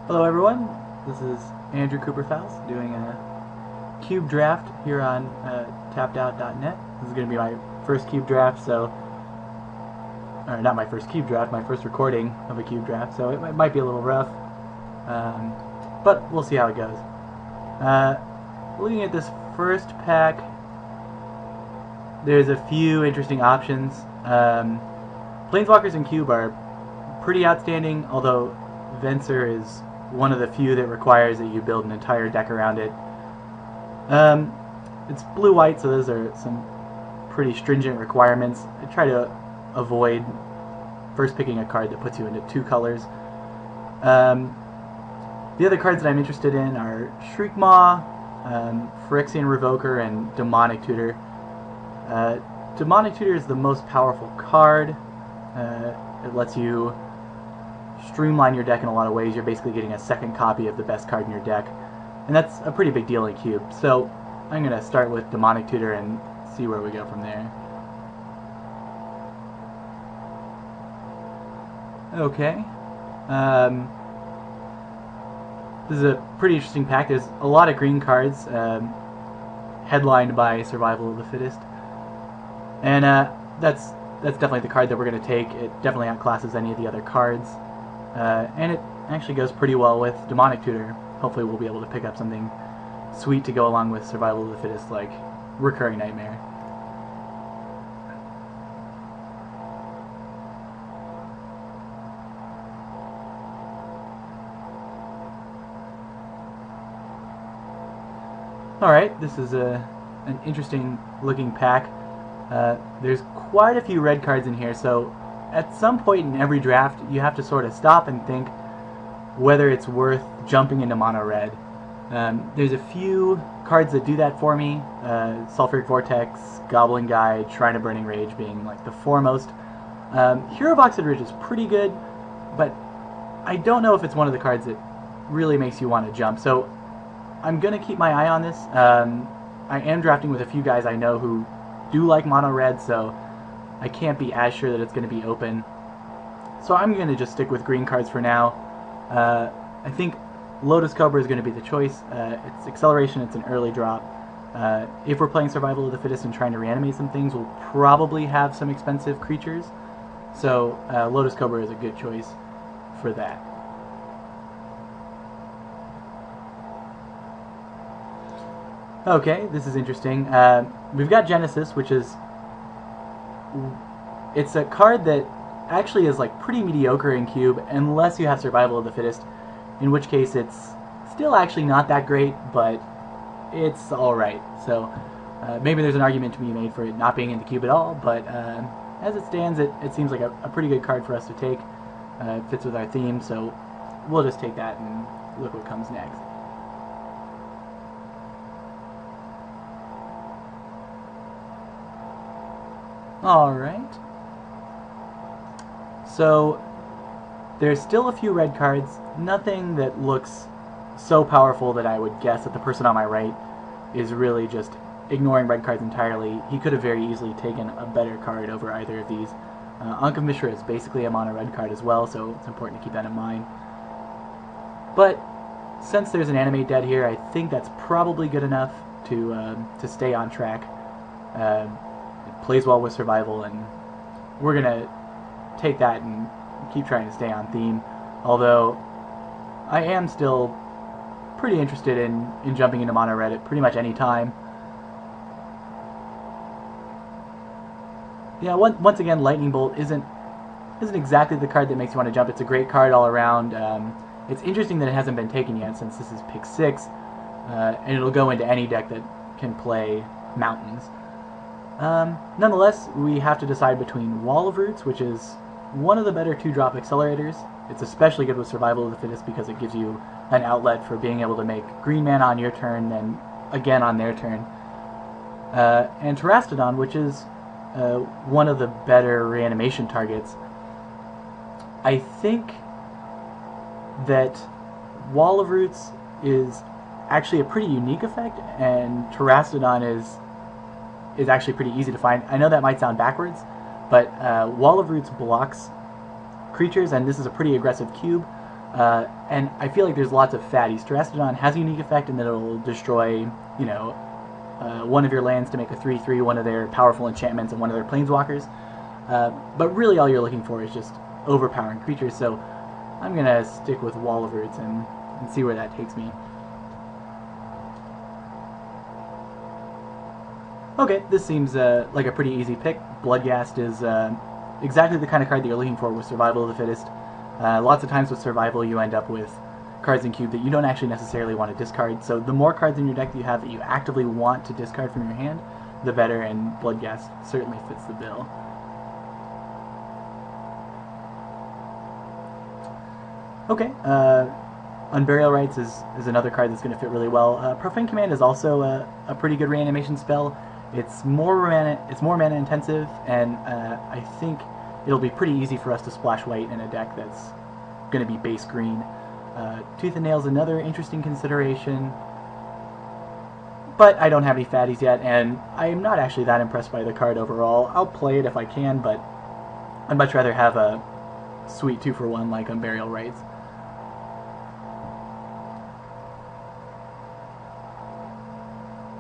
Hello everyone, this is Andrew Cooper Faust doing a cube draft here on tappedout.net. This is going to be my first cube draft, or not my first cube draft, my first recording of a cube draft, so it might be a little rough, but we'll see how it goes. Looking at this first pack, there's a few interesting options. Planeswalkers in cube are pretty outstanding, although Venser is one of the few that requires that you build an entire deck around it. It's blue-white, so those are some pretty stringent requirements. I try to avoid first picking a card that puts you into two colors. The other cards that I'm interested in are Shriekmaw, Phyrexian Revoker, and Demonic Tutor. Demonic Tutor is the most powerful card. It lets you streamline your deck in a lot of ways. You're basically getting a second copy of the best card in your deck, and that's a pretty big deal in cube. So I'm going to start with Demonic Tutor and see where we go from there. Okay. This is a pretty interesting pack. There's a lot of green cards, headlined by Survival of the Fittest, and that's definitely the card that we're going to take. It definitely outclasses any of the other cards. And it actually goes pretty well with Demonic Tutor. Hopefully we'll be able to pick up something sweet to go along with Survival of the Fittest, like Recurring Nightmare. Alright, this is an interesting looking pack. There's quite a few red cards in here, so at some point in every draft, you have to sort of stop and think whether it's worth jumping into mono red. There's a few cards that do that for me. Sulfuric Vortex, Goblin Guide, Shrine of Burning Rage being like the foremost. Hero of Oxid Ridge is pretty good, but I don't know if it's one of the cards that really makes you want to jump. So I'm going to keep my eye on this. I am drafting with a few guys I know who do like mono red, so I can't be as sure that it's going to be open. So I'm going to just stick with green cards for now. I think Lotus Cobra is going to be the choice. It's acceleration, it's an early drop. If we're playing Survival of the Fittest and trying to reanimate some things, we'll probably have some expensive creatures. So Lotus Cobra is a good choice for that. Okay, this is interesting. We've got Genesis, which is... It's a card that actually is like pretty mediocre in cube unless you have Survival of the Fittest, in which case it's still actually not that great, but it's alright. So maybe there's an argument to be made for it not being in the cube at all, but as it stands, it seems like a pretty good card for us to take. It fits with our theme, so we'll just take that and look what comes next. Alright. So there's still a few red cards, nothing that looks so powerful that I would guess that the person on my right is really just ignoring red cards entirely. He could have very easily taken a better card over either of these. Ankh of Mishra is basically a mono red card as well, so it's important to keep that in mind. But since there's an Animate Dead here, I think that's probably good enough to stay on track. It plays well with Survival, and we're going to take that and keep trying to stay on theme, although I am still pretty interested in jumping into mono red at pretty much any time. Yeah, once again, Lightning Bolt isn't exactly the card that makes you want to jump. It's a great card all around. It's interesting that it hasn't been taken yet, since this is pick 6, and it'll go into any deck that can play mountains. Nonetheless, we have to decide between Wall of Roots, which is one of the better 2-drop accelerators. It's especially good with Survival of the Fittest because it gives you an outlet for being able to make green mana on your turn, then again on their turn. And Terastodon, which is one of the better reanimation targets. I think that Wall of Roots is actually a pretty unique effect, and Terastodon is actually pretty easy to find. I know that might sound backwards, but Wall of Roots blocks creatures, and this is a pretty aggressive cube. And I feel like there's lots of fatties. Terastodon has a unique effect in that it'll destroy, you know, one of your lands to make a 3/3, one of their powerful enchantments, and one of their planeswalkers. But really all you're looking for is just overpowering creatures, so I'm going to stick with Wall of Roots and see where that takes me. Okay, this seems like a pretty easy pick. Bloodghast is exactly the kind of card that you're looking for with Survival of the Fittest. Lots of times with Survival you end up with cards in Cube that you don't actually necessarily want to discard, so the more cards in your deck that you have that you actively want to discard from your hand, the better, and Bloodghast certainly fits the bill. Okay, Unburial Rites is another card that's going to fit really well. Profane Command is also a pretty good reanimation spell. It's more mana intensive, and I think it'll be pretty easy for us to splash white in a deck that's going to be base green. Tooth and Nail's another interesting consideration, but I don't have any fatties yet, and I'm not actually that impressed by the card overall. I'll play it if I can, but I'd much rather have a sweet 2-for-1 like Unburial Rites.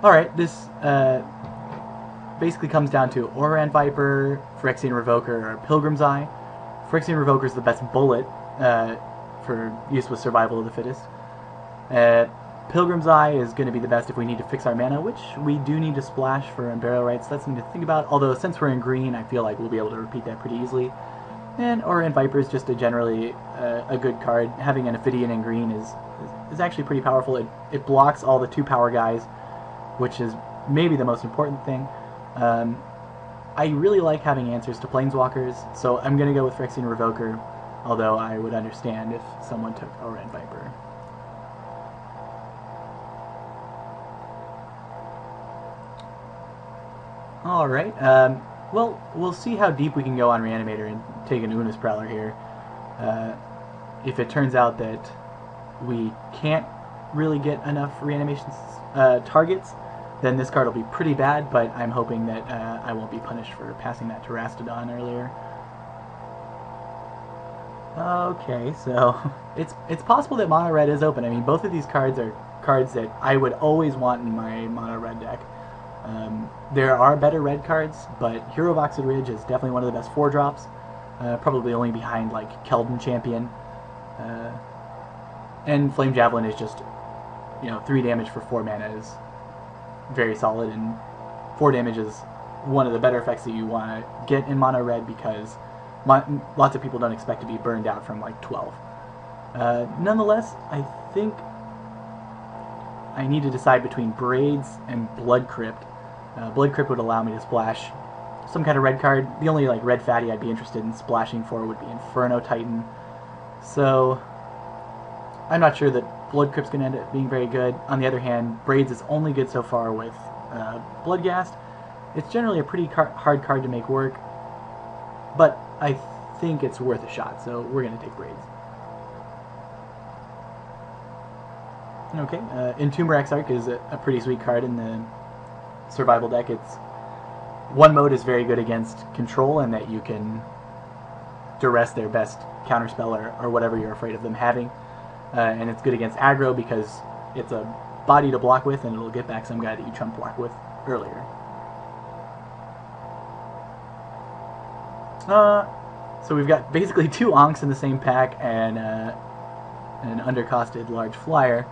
Alright, this basically comes down to Aura Viper, Phyrexian Revoker, or Pilgrim's Eye. Phyrexian Revoker is the best bullet for use with Survival of the Fittest. Pilgrim's Eye is going to be the best if we need to fix our mana, which we do need to splash for Unburial Rites, so that's something to think about, although since we're in green, I feel like we'll be able to repeat that pretty easily. And Aura Viper is just generally a good card. Having an Ophidian in green is actually pretty powerful. It blocks all the 2-power guys, which is maybe the most important thing. I really like having answers to Planeswalkers, so I'm going to go with Phyrexian Revoker, although I would understand if someone took Aura Viper. Alright, well, we'll see how deep we can go on Reanimator and take an Una's Prowler here. If it turns out that we can't really get enough reanimation targets, then this card will be pretty bad, but I'm hoping that I won't be punished for passing that Terastodon earlier. Okay, so it's possible that Mono Red is open. I mean, both of these cards are cards that I would always want in my Mono Red deck. There are better red cards, but Hero of Oxid Ridge is definitely one of the best 4-drops, probably only behind like Keldon Champion. And Flame Javelin is just, 3 damage for 4 mana is very solid, and 4 damage is one of the better effects that you want to get in Mono Red because lots of people don't expect to be burned out from like 12. Nonetheless, I think I need to decide between Braids and Blood Crypt. Blood Crypt would allow me to splash some kind of red card. The only like red fatty I'd be interested in splashing for would be Inferno Titan. So I'm not sure that Blood Crypt's going to end up being very good. On the other hand, Braids is only good so far with Bloodghast. It's generally a pretty hard card to make work, but I think it's worth a shot, so we're going to take Braids. Okay, Entomber Exarch is a pretty sweet card in the Survival deck. It's one mode is very good against control, and that you can duress their best counterspell or whatever you're afraid of them having. And it's good against aggro because it's a body to block with, and it'll get back some guy that you trump block with earlier. So we've got basically 2 Onks in the same pack and an undercosted large flyer.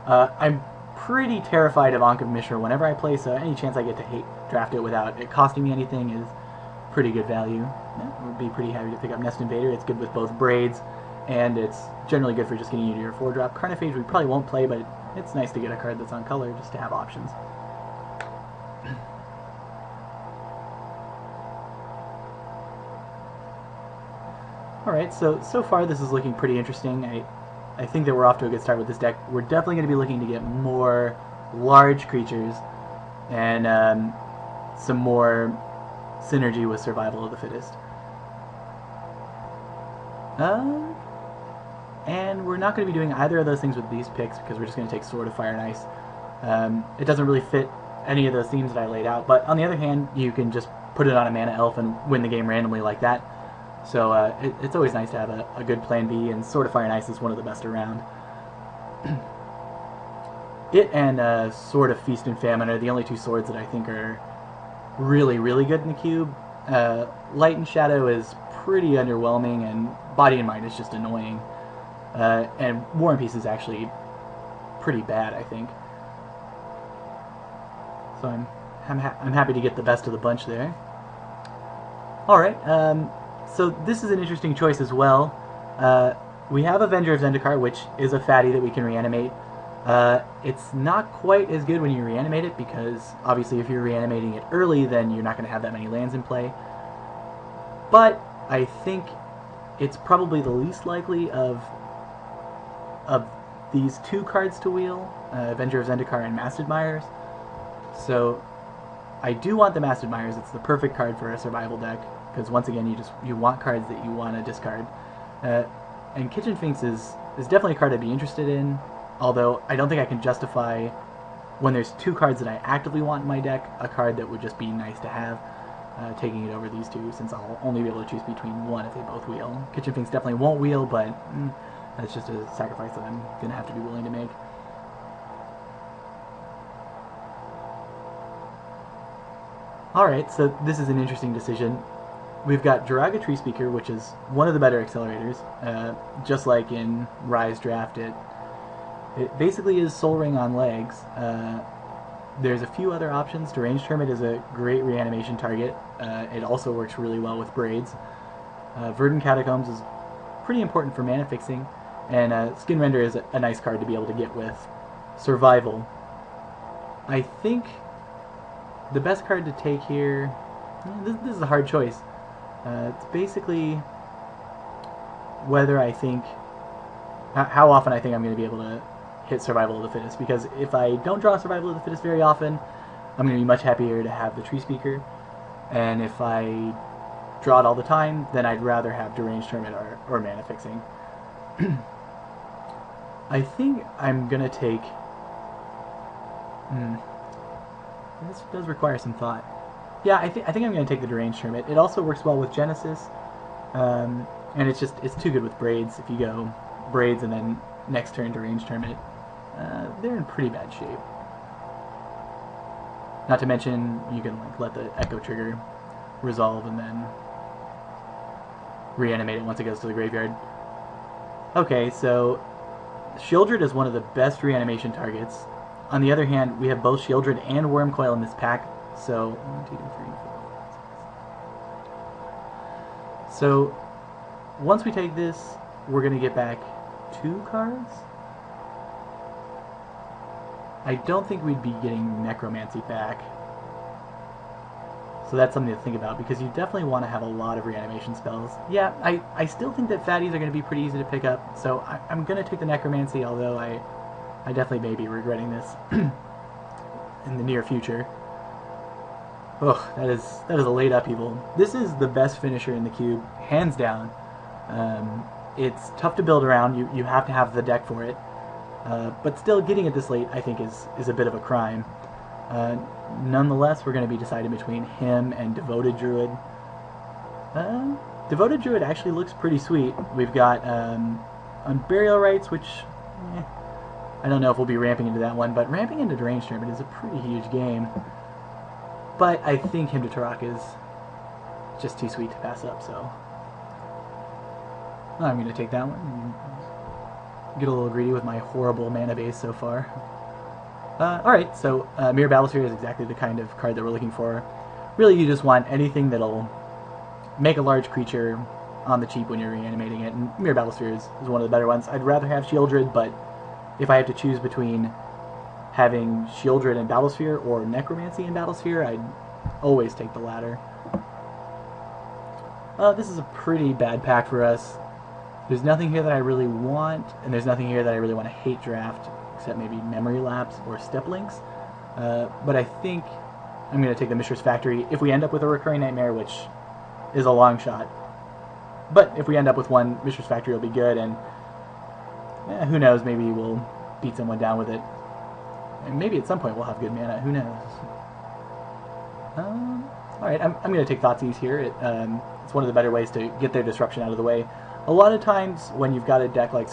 I'm pretty terrified of Ankh of Mishra whenever I play, so any chance I get to draft it without it costing me anything is pretty good value. Yeah, would be pretty happy to pick up Nest Invader. It's good with both Braids, and it's generally good for just getting you to your 4-drop. Carnophage we probably won't play, but it's nice to get a card that's on color just to have options. Alright, so far this is looking pretty interesting. I think that we're off to a good start with this deck. We're definitely going to be looking to get more large creatures and some more synergy with Survival of the Fittest. And we're not going to be doing either of those things with these picks because we're just going to take Sword of Fire and Ice. It doesn't really fit any of those themes that I laid out, but on the other hand, you can just put it on a Mana Elf and win the game randomly like that. So it's always nice to have a good plan B, and Sword of Fire and Ice is one of the best around. It and Sword of Feast and Famine are the only two swords that I think are really, really good in the cube. Light and Shadow is pretty underwhelming, and Body and Mind is just annoying. And War and Peace is actually pretty bad, I think. So I'm happy to get the best of the bunch there. Alright, so this is an interesting choice as well. We have Avenger of Zendikar, which is a fatty that we can reanimate. It's not quite as good when you reanimate it, because obviously if you're reanimating it early, then you're not going to have that many lands in play. But I think it's probably the least likely of these two cards to wheel, Avenger of Zendikar and Masted Myers. So I do want the Masted Myers. It's the perfect card for a survival deck, because once again you want cards that you want to discard. And Kitchen Finks is definitely a card I'd be interested in, although I don't think I can justify, when there's two cards that I actively want in my deck, a card that would just be nice to have, taking it over these two, since I'll only be able to choose between one if they both wheel. Kitchen Finks definitely won't wheel, but that's just a sacrifice that I'm going to have to be willing to make. Alright, so this is an interesting decision. We've got Joraga Treespeaker, which is one of the better accelerators. Just like in Rise Draft, it basically is Sol Ring on legs. There's a few other options. Deranged Hermit is a great reanimation target. It also works really well with Braids. Verdant Catacombs is pretty important for mana fixing, and Skinrender is a nice card to be able to get with Survival. I think the best card to take here, this is a hard choice. It's basically whether I think, how often I think I'm going to be able to hit Survival of the Fittest, because if I don't draw Survival of the Fittest very often, I'm going to be much happier to have the Treespeaker, and if I draw it all the time, then I'd rather have Deranged Hermit or Mana Fixing. I think I'm going to take... This does require some thought. Yeah, I think I'm going to take the Deranged Hermit. It also works well with Genesis, and it's too good with Braids. If you go Braids and then next turn Deranged Hermit, they're in pretty bad shape. Not to mention, you can let the Echo Trigger resolve and then reanimate it once it goes to the graveyard. Okay, so Sheoldred is one of the best reanimation targets. On the other hand, we have both Sheoldred and Wurmcoil in this pack, so 1, 2, 3, 4. So once we take this, we're going to get back 2 cards. I don't think we'd be getting Necromancy back. So that's something to think about, because you definitely want to have a lot of reanimation spells. Yeah, I still think that fatties are going to be pretty easy to pick up, so I'm going to take the Necromancy, although I definitely may be regretting this in the near future. Oh, that is a late upheaval. This is the best finisher in the cube, hands down. It's tough to build around. You have to have the deck for it. But still, getting it this late, I think, is a bit of a crime. Nonetheless, we're going to be deciding between him and Devoted Druid. Devoted Druid actually looks pretty sweet. We've got Unburial Rites, which... I don't know if we'll be ramping into that one, but ramping into Deranged Hermit is a pretty huge game. But I think Hymn to Tourach is just too sweet to pass up, so I'm going to take that one. Get a little greedy with my horrible mana base so far. Alright, so Mirror Battlesphere is exactly the kind of card that we're looking for. Really, you just want anything that'll make a large creature on the cheap when you're reanimating it, and Mirror Battlesphere is one of the better ones. I'd rather have Sheoldred, but if I have to choose between having Sheoldred and Battlesphere or Necromancy and Battlesphere, I'd always take the latter. This is a pretty bad pack for us. There's nothing here that I really want, and there's nothing here that I really want to hate draft, except maybe Memory Lapse or Step Links. But I think I'm going to take the Mishra's Factory if we end up with a Recurring Nightmare, which is a long shot. But if we end up with one, Mishra's Factory will be good, and who knows, maybe we'll beat someone down with it. And maybe at some point we'll have good mana, who knows. Alright, I'm going to take Thoughtseize here. It It's one of the better ways to get their disruption out of the way. A lot of times when you've got a deck like